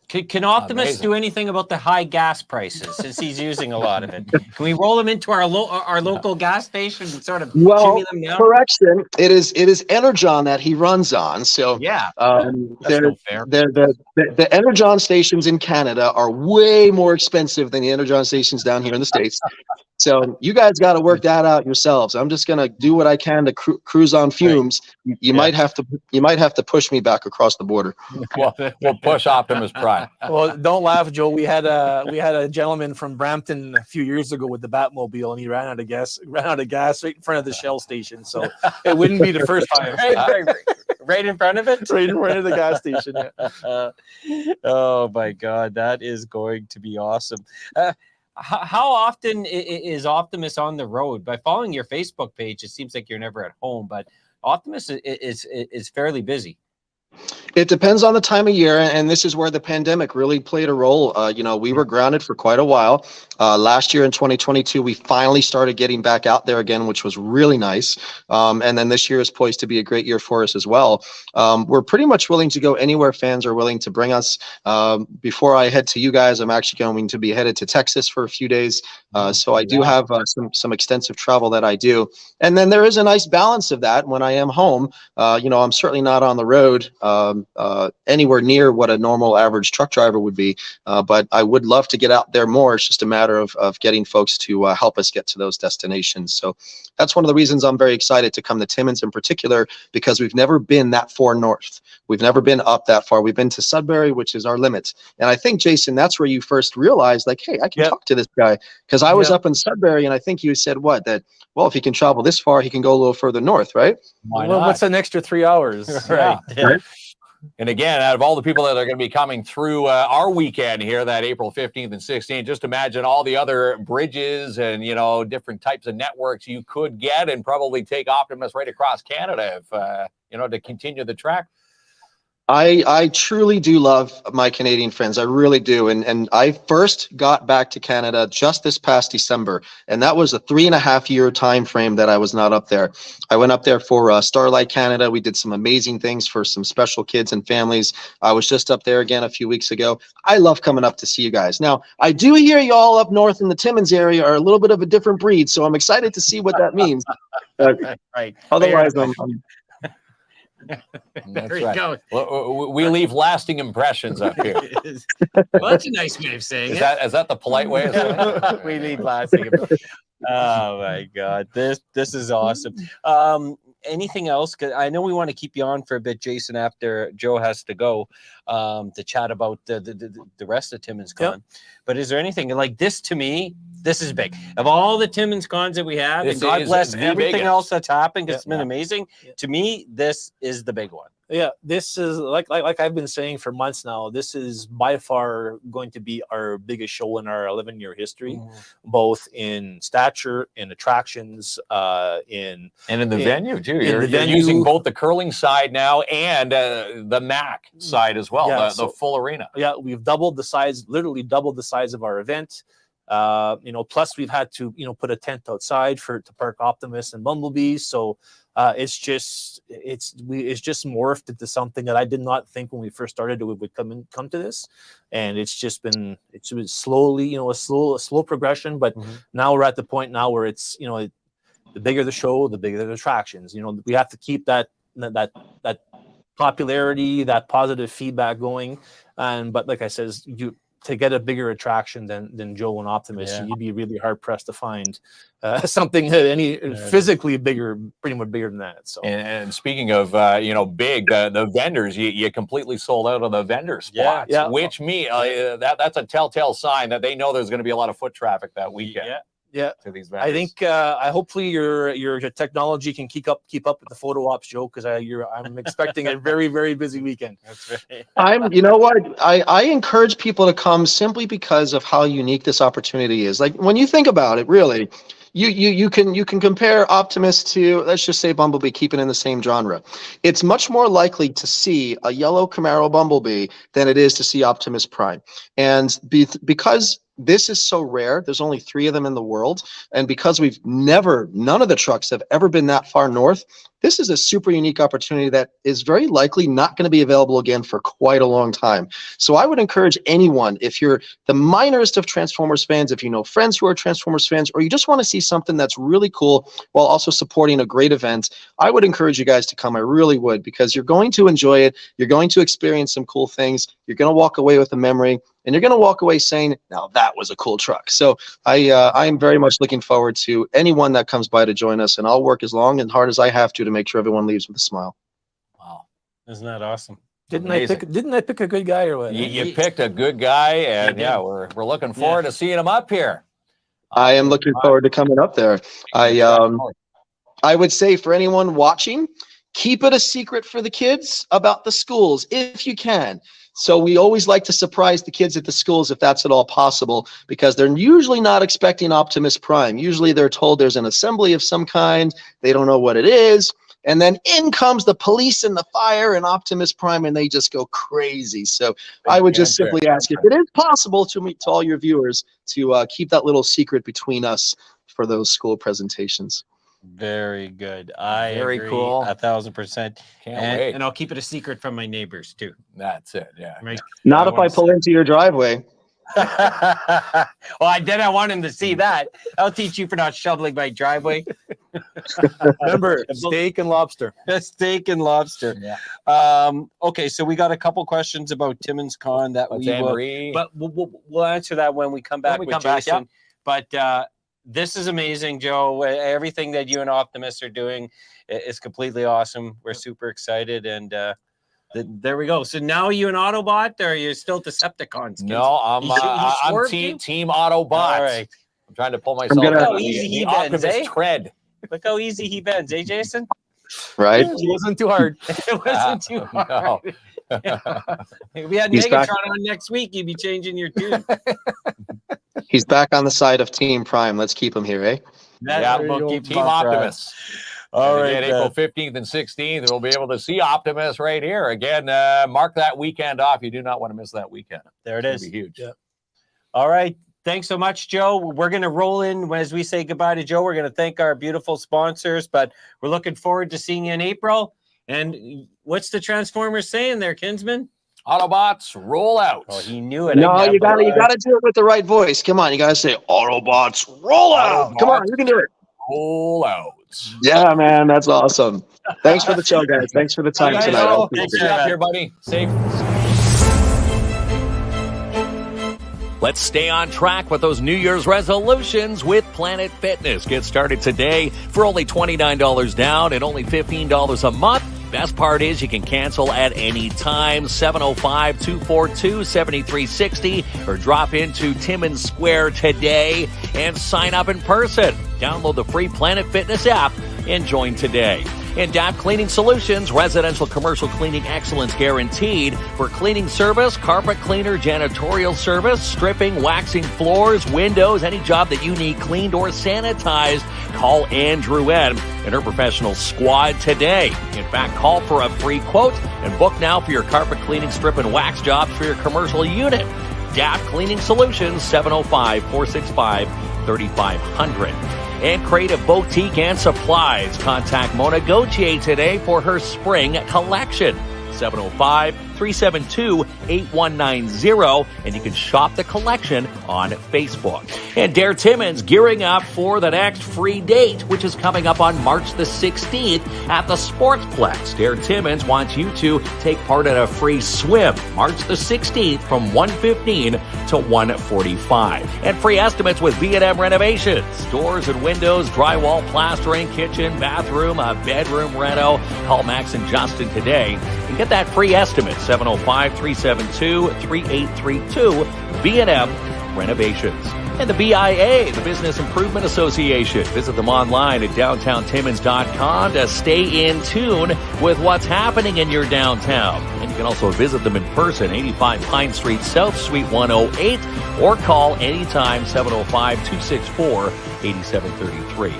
Can Optimus do anything about the high gas prices since he's using a lot of it? Can we roll him into our local gas station and sort of shimmy them down? Correction. It is Energon that he runs on. So yeah, the Energon stations in Canada are way more expensive than the Energon stations down here in the States. So you guys got to work that out yourselves. I'm just gonna do what I can to cruise on fumes. You might have to push me back across the border. We'll push Optimus Prime. Well, don't laugh, Joe. We had a gentleman from Brampton a few years ago with the Batmobile, and he ran out of gas right in front of the Shell station. So it wouldn't be the first time. Right in front of it? Right in front of the gas station. Yeah. Oh my God, that is going to be awesome. How often is Optimus on the road? By following your Facebook page, it seems like you're never at home, but Optimus is fairly busy. It depends on the time of year, and this is where the pandemic really played a role. We were grounded for quite a while. Last year in 2022, we finally started getting back out there again, which was really nice. And then this year is poised to be a great year for us as well. We're pretty much willing to go anywhere fans are willing to bring us. Before I head to you guys, I'm actually going to be headed to Texas for a few days. So I do have some extensive travel that I do. And then there is a nice balance of that when I am home. I'm certainly not on the road anywhere near what a normal average truck driver would be, but I would love to get out there more. It's just a matter of getting folks to help us get to those destinations. So that's one of the reasons I'm very excited to come to Timmins in particular, because we've never been that far north. We've never been up that far. We've been to Sudbury, which is our limit. And I think, Jason, that's where you first realized, like, hey, I can talk to this guy, because I was up in Sudbury, and I think you said well, if he can travel this far, he can go a little further north, right? Well, what's an extra 3 hours? Right. Right. And again, out of all the people that are going to be coming through our weekend here, that April 15th and 16th, just imagine all the other bridges and, different types of networks you could get, and probably take Optimus right across Canada if, to continue the track. I truly do love my Canadian friends. I really do. And I first got back to Canada just this past December, and that was a 3.5-year time frame that I was not up there. I went up there for Starlight Canada. We did some amazing things for some special kids and families. I was just up there again a few weeks ago. I love coming up to see you guys. Now, I do hear you all up north in the Timmins area are a little bit of a different breed, so I'm excited to see what that means. Right. Otherwise, There you go. We leave lasting impressions up here. Well, that's a nice way of saying Is that the polite way of saying it? We leave lasting. Oh my God, this is awesome. Anything else? 'Cause I know we want to keep you on for a bit, Jason, after Joe has to go to chat about the rest of TimminsCon. Yep. But is there anything like this? To me, this is big. Of all the TimminsCons that we have, and God bless everything else that's happened, it's been amazing. To me, this is the big one. Yeah, this is like I've been saying for months now. This is by far going to be our biggest show in our 11-year history, both in stature, in attractions, in the venue too. You're using both the curling side now and the MAC side as well, the full arena. Yeah, we've doubled the size, literally doubled the size of our event. Plus we've had to put a tent outside to park Optimus and Bumblebee. So it's just morphed into something that I did not think when we first started it would come to this, and it's been slowly, a slow progression. But now we're at the point now where it's the bigger the show, the bigger the attractions. We have to keep that popularity, that positive feedback going. But like I says, to get a bigger attraction than Joe and Optimus, you'd be really hard pressed to find something physically bigger, pretty much bigger than that. So, and speaking of big, the vendors, you completely sold out of the vendor spots, which that's a telltale sign that they know there's going to be a lot of foot traffic that weekend. Yeah, to these vendors. I think hopefully your technology can keep up with the photo ops, Joe, because I'm expecting a very, very busy weekend. That's right. You know what? I encourage people to come simply because of how unique this opportunity is. Like, when you think about it, really, you can compare Optimus to, let's just say, Bumblebee, keeping in the same genre. It's much more likely to see a yellow Camaro Bumblebee than it is to see Optimus Prime, and because this is so rare, there's only 3 of them in the world, and because none of the trucks have ever been that far north, this is a super unique opportunity that is very likely not going to be available again for quite a long time. So I would encourage anyone, if you're the minorest of Transformers fans, if you know friends who are Transformers fans, or you just want to see something that's really cool while also supporting a great event, I would encourage you guys to come. I really would, because you're going to enjoy it. You're going to experience some cool things. You're going to walk away with a memory. and you're going to walk away saying, now that was a cool truck. So I am very much looking forward to anyone that comes by to join us, and I'll work as long and hard as I have to make sure everyone leaves with a smile. Wow. Isn't that awesome? Didn't I pick a good guy or what? You picked a good guy, and yeah, we're looking forward to seeing him up here. I am looking forward to coming up there. I would say for anyone watching, keep it a secret for the kids about the schools if you can. So we always like to surprise the kids at the schools if that's at all possible, because they're usually not expecting Optimus Prime. Usually they're told there's an assembly of some kind. They don't know what it is. And then in comes the police and the fire and Optimus Prime, and they just go crazy. So I would just simply ask if it is possible to all your viewers to keep that little secret between us for those school presentations. Very good. I Very agree cool. 1,000%. Can't wait. And I'll keep it a secret from my neighbors too. That's it. Yeah. Right? Not if I pull into your driveway. Well, I want him to see that. I'll teach you for not shoveling my driveway. Remember, steak and lobster. Steak and lobster. Yeah. Okay, so we got a couple questions about TimminsCon that we will, but we'll answer that when we come back with Jason. But this is amazing, Joe. Everything that you and Optimus are doing is completely awesome. We're super excited, and there we go. So now, are you an Autobot, or are you still Decepticons? No, I'm team Autobot. All right. I'm trying to pull myself out of the Optimus tread. Look how easy he bends, eh, Jason? Right? It wasn't too hard. It wasn't too hard. No. If we had Megatron on next week, you'd be changing your tune. He's back on the side of Team Prime. Let's keep him here, eh? We'll keep Team Optimus. All right. April 15th and 16th, we'll be able to see Optimus right here. Again, mark that weekend off. You do not want to miss that weekend. There it is. It'll be huge. Yeah. All right. Thanks so much, Joe. We're going to roll in as we say goodbye to Joe. We're going to thank our beautiful sponsors, but we're looking forward to seeing you in April. And what's the Transformers saying there, Kinsman? Autobots, roll out. Oh, he knew it. No, you gotta do it with the right voice. Come on, you gotta say Autobots, roll out. Come on, you can do it. Roll out. Yeah, man, that's awesome. Thanks for the show, guys. Thanks for the time tonight. Thanks for up here, buddy. Safe. Let's stay on track with those New Year's resolutions with Planet Fitness. Get started today for only $29 down and only $15 a month. Best part is you can cancel at any time, 705-242-7360, or drop into Timmins Square today and sign up in person. Download the free Planet Fitness app and join today. And DAP Cleaning Solutions, residential commercial cleaning excellence guaranteed for cleaning service, carpet cleaner, janitorial service, stripping, waxing floors, windows, any job that you need cleaned or sanitized. Call Andrew N and her professional squad today. In fact, call for a free quote and book now for your carpet cleaning, strip, and wax jobs for your commercial unit. DAP Cleaning Solutions, 705-465-3500. And Creative Boutique and Supplies. Contact Mona Gauthier today for her spring collection. 705-372-8190, and you can shop the collection on Facebook. And Dare Timmins gearing up for the next free date, which is coming up on March the 16th at the Sportsplex. Dare Timmins wants you to take part in a free swim March the 16th from 1:15 to 1:45. And free estimates with B&M Renovations. Doors and windows, drywall, plastering, kitchen, bathroom, a bedroom reno. Call Max and Justin today and get that free estimate, 705-372-3832, B&M Renovations. And the BIA, the Business Improvement Association. Visit them online at downtowntimmins.com to stay in tune with what's happening in your downtown. And you can also visit them in person, 85 Pine Street South, Suite 108, or call anytime, 705-264-8733.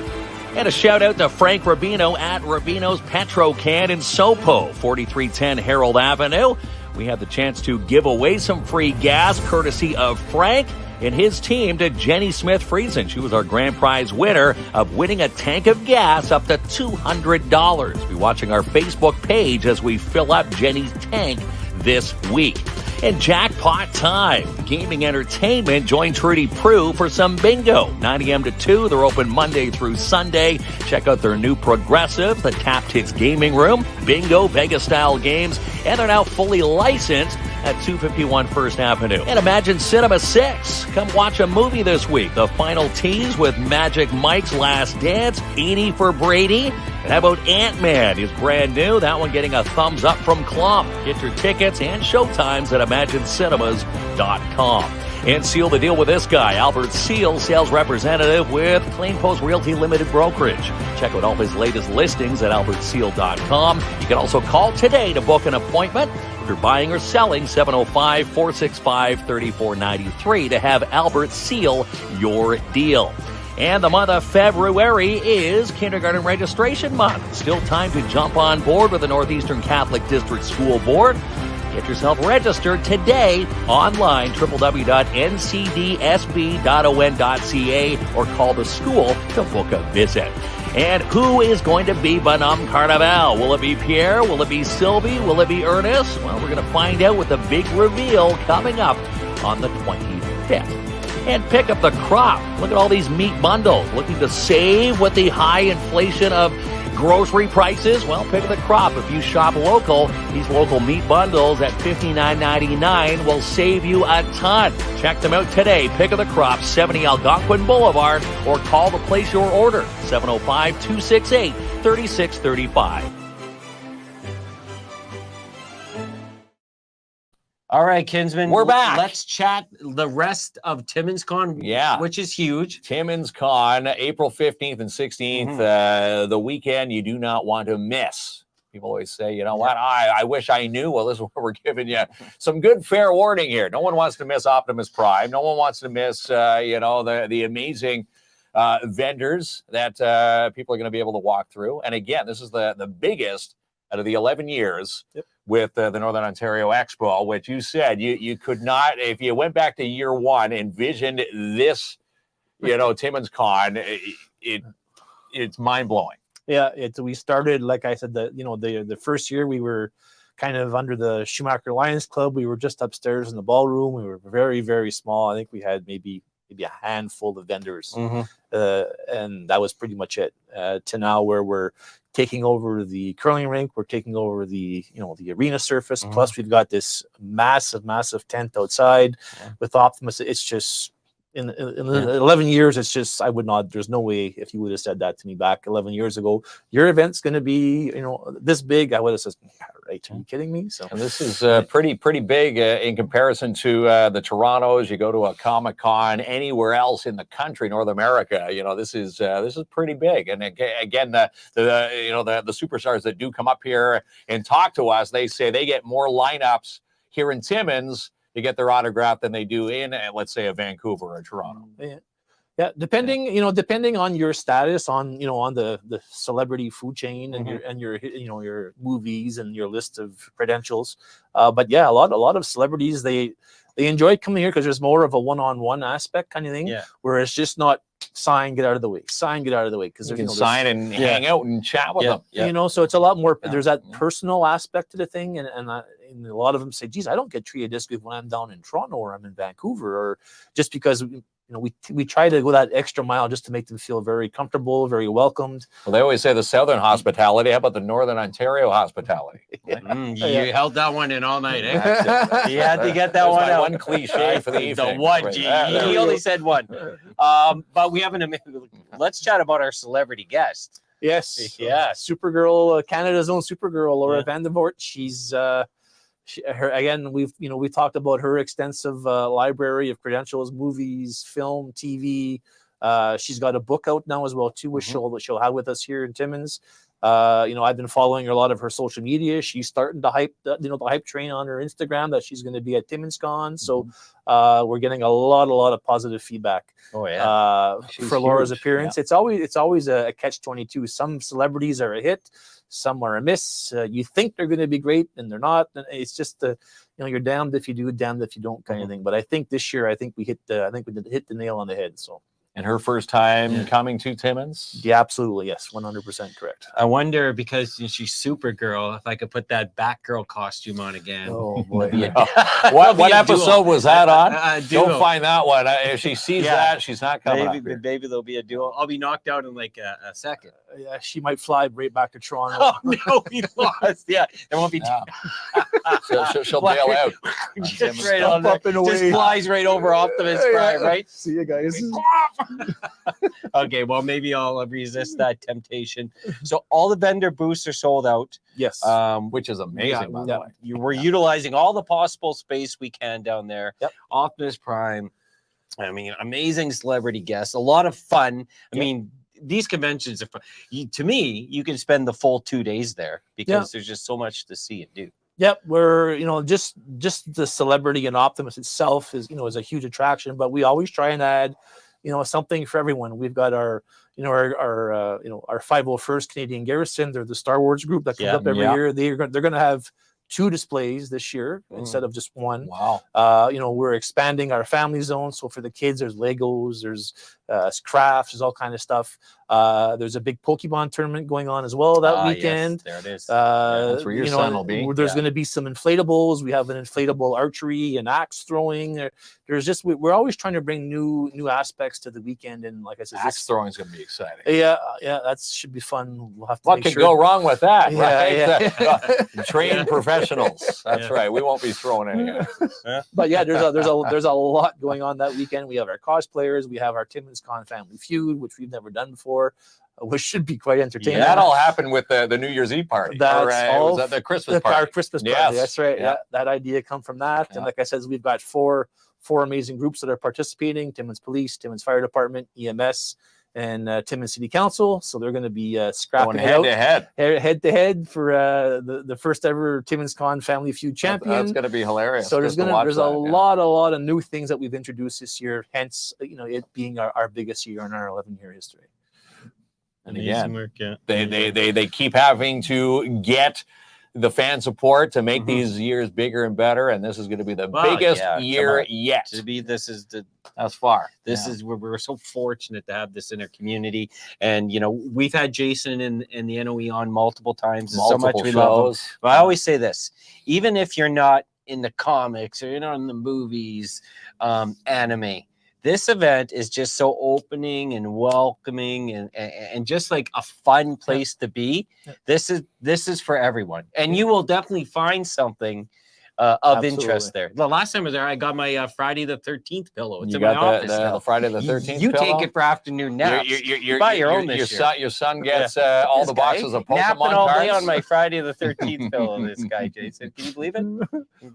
And a shout out to Frank Rubino at Rubino's Petro Can in Sopo, 4310 Harold Avenue. We had the chance to give away some free gas courtesy of Frank and his team to Jenny Smith Friesen. She was our grand prize winner of winning a tank of gas up to $200. Be watching our Facebook page as we fill up Jenny's tank this week. And jackpot time. Gaming entertainment. Join Trudy Prue for some bingo. 9 a.m. to 2. They're open Monday through Sunday. Check out their new progressive, the Tapped Hits Gaming Room, bingo, Vegas-style games, and they're now fully licensed at 251 First Avenue. And Imagine Cinema 6. Come watch a movie this week. The final tease with Magic Mike's Last Dance, 80 for Brady. And how about Ant-Man is brand new. That one getting a thumbs up from KLOMP. Get your tickets and showtimes at ImagineCinemas.com. And seal the deal with this guy, Albert Seal, sales representative with Claim Post Realty Limited Brokerage. Check out all his latest listings at albertseal.com. You can also call today to book an appointment. If you're buying or selling, 705-465-3493 to have Albert seal your deal. And the month of February is kindergarten registration month. Still time to jump on board with the Northeastern Catholic District School Board. Get yourself registered today online, www.ncdsb.on.ca, or call the school to book a visit. And who is going to be Bonhomme Carnival? Will it be Pierre? Will it be Sylvie? Will it be Ernest? Well, we're going to find out with the big reveal coming up on the 25th. And pick up the crop. Look at all these meat bundles. Looking to save with the high inflation of grocery prices? Well, pick the crop. If you shop local, these local meat bundles at $59.99 will save you a ton. Check them out today. Pick of the crop, 70 Algonquin Boulevard, or call to place your order, 705-268-3635. All right, Kinsman. We're back. Let's chat the rest of TimminsCon, which is huge. TimminsCon, April 15th and 16th, the weekend you do not want to miss. People always say, you know what, I wish I knew. Well, this is what we're giving you. Some good fair warning here. No one wants to miss Optimus Prime. No one wants to miss, the amazing vendors that people are going to be able to walk through. And again, this is the biggest out of the 11 years. With the Northern Ontario Expo, which you said you could not, if you went back to year one, envisioned this, TimminsCon, it's mind blowing. Yeah, we started, like I said, the first year we were kind of under the Schumacher Lions Club. We were just upstairs in the ballroom. We were very, very small. I think we had maybe a handful of vendors, and that was pretty much it. To now where we're taking over the curling rink, we're taking over the arena surface. Plus, we've got this massive tent outside with Optimus. It's just in 11 years. It's just there's no way if you would have said that to me back 11 years ago, your event's going to be this big. I would have said, right? Are you kidding me? So and this is pretty big in comparison to the Torontos. You go to a Comic-Con anywhere else in the country, North America. This is pretty big. And again, the superstars that do come up here and talk to us, they say they get more lineups here in Timmins to get their autograph than they do in, let's say, a Vancouver or Toronto. Yeah, depending on your status on the celebrity food chain and your movies and your list of credentials. But yeah, a lot of celebrities they enjoy coming here because there's more of a one-on-one aspect kind of thing. Yeah. Where it's just not sign, get out of the way, because you can sign and hang out and chat with them. Yeah. So it's a lot more. There's that personal aspect to the thing, and a lot of them say, "Geez, I don't get treated this good when I'm down in Toronto or I'm in Vancouver," or just because we try to go that extra mile just to make them feel very comfortable, very welcomed. Well, they always say the Southern hospitality. How about the Northern Ontario hospitality? You held that one in all night, eh? You had to get that one out. One cliche for the evening. The one. He only said one. But we haven't. Let's chat about our celebrity guest. Yes. Yeah. Supergirl, Canada's own Supergirl, Laura Vandervoort. She's we've talked about her extensive library of credentials, movies, film, TV. She's got a book out now as well too, which she'll have with us here in Timmins. I've been following a lot of her social media. She's starting to hype the hype train on her Instagram that she's going to be at TimminsCon. So we're getting a lot of positive feedback. For Laura's appearance. It's always a catch-22. Some celebrities are a hit, some are a miss. You think they're going to be great and they're not. And it's just you're damned if you do, damned if you don't kind of thing. But I think this year, we hit the nail on the head. So. And her first time coming to Timmins? Yeah, absolutely. Yes, 100% correct. I wonder, because she's Supergirl, if I could put that Batgirl costume on again. Oh, boy. What episode was that on? Don't find that one. If she sees that, she's not coming. Maybe there'll be a duo. I'll be knocked out in like a second. Yeah, she might fly right back to Toronto. Oh, no, we lost. Yeah, there won't be She'll bail out. Just right on there. Up and Just away. flies right over Optimus Prime, right? See you guys. Okay, well, maybe I'll resist that temptation. So all the vendor booths are sold out. Yes. Which is amazing, by the yeah. way. We're utilizing all the possible space we can down there. Yep. Optimus Prime. I mean, amazing celebrity guests. A lot of fun. I mean, these conventions are fun. To me, you can spend the full 2 days there because there's just so much to see and do. Yep, we're just the celebrity and Optimus itself is is a huge attraction, but we always try and add something for everyone. We've got our our 501st Canadian Garrison. They're the Star Wars group that comes up every year. They're going to have 2 displays this year instead of just 1. Wow. We're expanding our family zone. So for the kids, there's Legos, there's crafts, there's all kind of stuff. There's a big Pokemon tournament going on as well that weekend. Yes, there it is. That's where your son will be. There's going to be some inflatables. We have an inflatable archery and axe throwing. We're always trying to bring new aspects to the weekend. And like I said, Axe throwing is going to be exciting. Yeah, that should be fun. We'll have to. What could go wrong with that? Yeah, right? Trained professionals. That's right. We won't be throwing any axes. But yeah, there's a lot going on that weekend. We have our cosplayers. We have our TimminsCon Family Feud, which we've never done before, which should be quite entertaining. That all happened with the New Year's Eve party. Was that the Christmas party? Our Christmas party. Yes. That's right. Yeah. That idea come from that. And like I said, we've got four amazing groups that are participating: Timmins Police, Timmins Fire Department, EMS, and Timmins City Council. So they're going to be scrapping head to head for the first ever TimminsCon Family Feud champion. That's going to be hilarious. So there's a lot of new things that we've introduced this year. Hence, it being our biggest year in our 11-year history. And again, they keep having to get the fan support to make these years bigger and better, and this is going to be the biggest year yet. That's far. This is where we're so fortunate to have this in our community, and we've had Jason and the NOE on multiple times. So much we love him. But I always say this: even if you're not in the comics or you're not in the movies, anime. This event is just so opening and welcoming and just like a fun place to be. This is for everyone, and you will definitely find something of interest there. The last time I was there, I got my Friday the 13th pillow. It's in my office now. The Friday the 13th You pillow? take it for afternoon naps. You buy your own this year. Your son gets all the boxes of Pokemon napping all cards. day on my Friday the 13th pillow. This guy, Jason, can you believe it?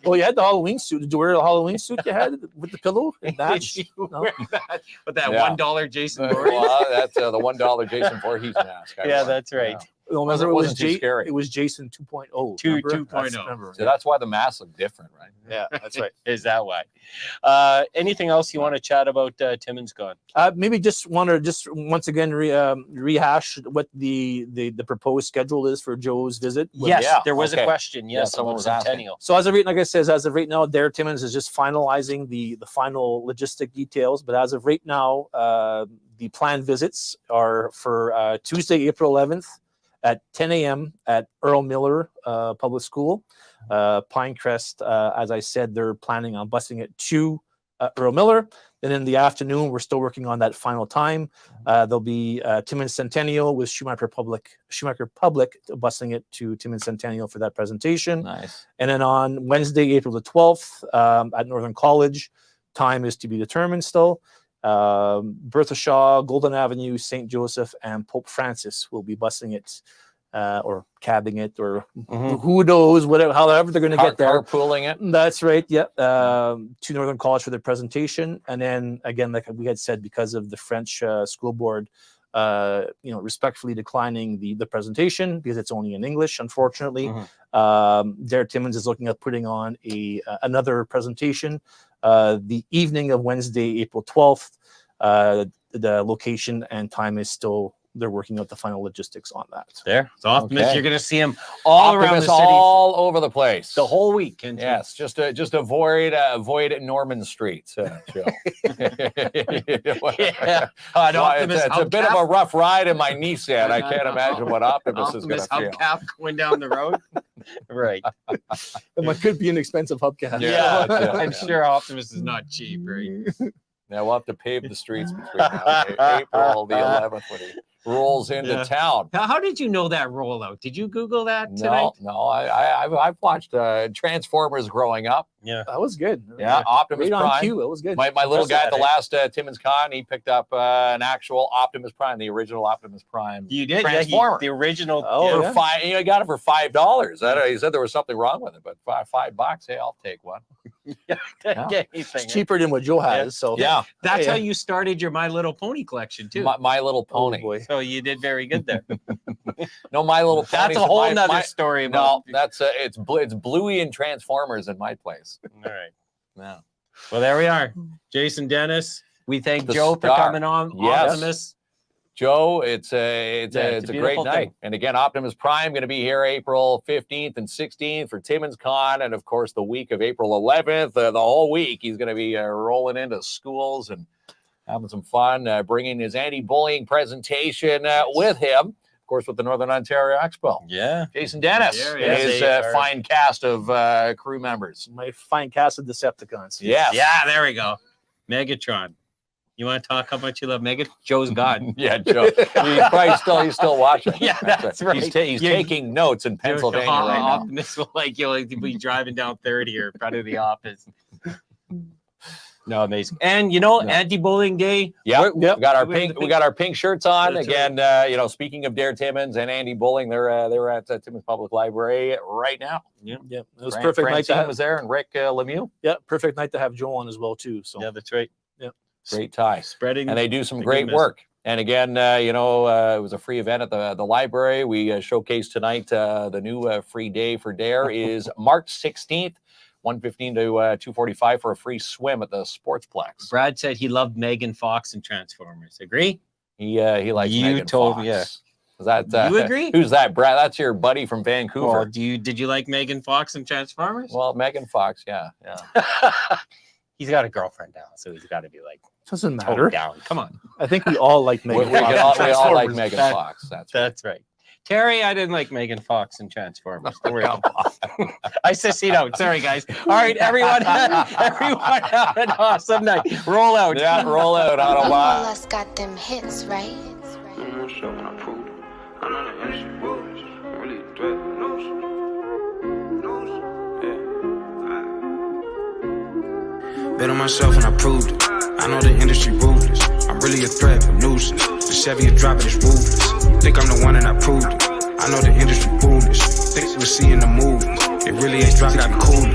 Well, you had the Halloween suit. Did you wear the Halloween suit you had with the pillow? Did you wear that? With that $1 Jason Voorhees? Well, that's the $1 Jason Voorhees mask. That's right. No, remember it wasn't too scary. It was Jason 2.0. 2.0. So that's why the masks look different, right? Yeah, that's right. Is that why? Anything else you want to chat about TimminsCon? Maybe just want to once again rehash what the proposed schedule is for Joe's visit. There was a question. Yes, someone was asking. Centennial. So as of right now, Timmins is just finalizing the final logistic details. But as of right now, the planned visits are for Tuesday, April 11th. At 10 a.m. at Earl Miller Public School. Pinecrest, as I said, they're planning on busing it to Earl Miller. Then in the afternoon, we're still working on that final time. There'll be Timmins Centennial with Schumacher Public busing it to Timmins Centennial for that presentation. Nice. And then on Wednesday, April the 12th, at Northern College, time is to be determined still. Bertha Shaw, Golden Avenue, St. Joseph, and Pope Francis will be busing it or cabbing it, or who knows, however they're going to get there. Carpooling it. That's right. Yeah. To Northern College for their presentation. And then again, like we had said, because of the French school board, respectfully declining the presentation because it's only in English, unfortunately. Timmins is looking at putting on another presentation the evening of Wednesday, April 12th. The location and time is still, they're working out the final logistics on that. So Optimus, you're going to see him all around the city, all over the place, the whole week. Yes, just avoid Norman Street. Joe. It's a bit of a rough ride in my Nissan. I can't imagine what Optimus is going to feel. Hubcap going down the road. Right. It could be an expensive hubcap. Yeah, I'm sure Optimus is not cheap, right? Yeah, we'll have to pave the streets between now and April the 11th rolls into town. How did you know that rollout? Did you Google that tonight? No. I've watched Transformers growing up. Yeah, That was good. Yeah, Optimus Right on Prime. cue. That was good. My little guy at the That's last TimminsCon, he picked up an actual Optimus Prime, the original Optimus Prime. you did. Transformer. The original. Oh, For yeah. I got it for $5. He said there was something wrong with it, but $5. Hey, I'll take one. Get anything. It's cheaper than what Joe has. So Yeah, That's Yeah. how you started your My Little Pony collection too. My Little Oh, Pony. boy. So you did very good there. No, My Little Pony. That's a whole nother story about. No, that's it's Bluey and Transformers in my place. All right. Yeah. Well, there we are. Jason Dennis. We thank The Joe for star. coming on. Yes. Optimus. Joe, it's a beautiful great night. thing. And again, Optimus Prime going to be here April 15th and 16th for TimminsCon, and of course the week of April 11th, the whole week he's going to be rolling into schools and having some fun, bringing his anti-bullying presentation with him, of course, with the Northern Ontario Expo. Yeah. Jason Dennis There he and is. his Our- fine cast of crew members. My fine cast of Decepticons. Yes. Yeah, there we go. Megatron. You want to talk how much you love Megatron? Joe's gone. Yeah, Joe. He's still watching. Yeah, that's right. He's Yeah. taking notes in Pennsylvania right now. Optimus will you'll be driving down 3rd here in front of the office. No, amazing. And anti-bullying day. Yeah, We're- we got our we're in the pink. We got our pink shirts on That's again. Speaking of Dare Timmins and Andy Bulling, they're at Timmins Public Library right now. Yeah. It was Fran- perfect night to Francine have. was there, and Rick Lemieux. Yeah, perfect night to have Joe on as well too. So Yeah, that's right. Great tie, Spreading. and they do some the great goodness. work. And again, it was a free event at the library. We showcased tonight the new free day for Dare is March 16th, 1:15 to 2:45 for a free swim at the Sportsplex. Brad said he loved Megan Fox and Transformers. Agree? He likes You Megan told Fox. me, yeah. Is that You agree? Who's that, Brad? That's your buddy from Well, Vancouver. did you like Megan Fox and Transformers? Well, Megan Fox, yeah. He's got a girlfriend now, so he's got to be like doesn't toned matter. down. Come on. I think we all like We, Megan we, Fox. all, we all like Transformers. Megan That- Fox. That's right. That's right. Terry, I didn't like Megan Fox and Transformers. Don't worry about it. I said, out. Sorry, guys. All right, everyone have an awesome night. Roll out. Yeah, roll out, All Autobot. us got them hits, right? I'm on show when I proved it. I know the industry rules. I'm really a threat. News. Yeah. Bet on myself and I proved it. I know the industry ruthless. I'm really a threat, a nuisance. The Chevy a drop it is ruthless. Think I'm the one and I proved it. I know the industry foolish. Think we see in the movies. It really ain't dropping, I'm cool.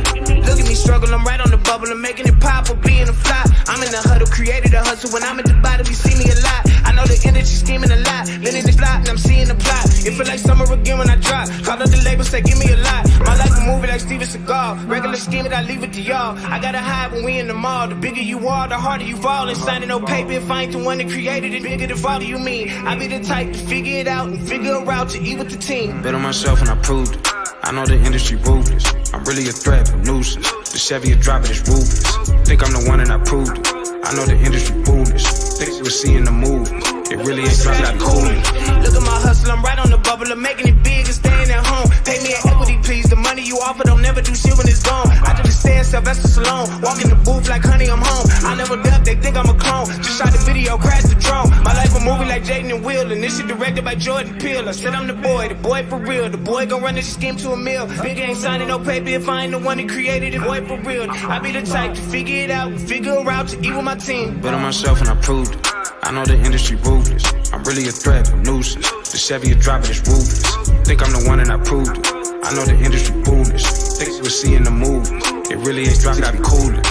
Look at me struggle, I'm right on the bubble, I'm making it pop or being a fly. I'm in the huddle, created a hustle. When I'm at the bottom, you see me a lot. I know the industry scheming a lot. Been in this plot and I'm seeing the plot. It feel like summer again when I drop. Call up the label, say give me a lot. My life a movie like Steven Seagal. Regular scheming, I leave it to y'all. I gotta hide when we in the mall. The bigger you are, the harder you fall. And signing no paper if I ain't the one that created it. Bigger the father you mean. I be the type to figure it out and figure a route to eat with the team. Bet on myself and I proved it. I know the industry ruthless. I'm really a threat, a nuisance. The Chevy a drop it is ruthless. Think I'm the one and I proved it. I know the industry foolish. Think we see in the movies. It really ain't dropping, I'm cool. Look at my hustle, I'm right on the bubble. I'm making it big and staying at home. Pay me an equity, please. The money you offer don't never do shit when it's gone. I just stay at Sylvester Stallone. Walk in the booth like, honey, I'm home. I never duck, they think I'm a clone. Just shot the video, crashed the drone. My life a movie like Jaden and Will. And this shit directed by Jordan Peele. I said I'm the boy for real. The boy gon' run this scheme to a mill. Big ain't signing no paper if I ain't the one that created it. Boy for real. I be the type to figure it out and figure a route to eat with my team. Bet on myself and I proved it. I know the industry ruthless. I'm really a threat, a nuisance. The Chevy a drop it is ruthless. Think I'm the one and I proved it. I know the industry foolish. Think we see in the movies. It really ain't dropping, I'm coolin'.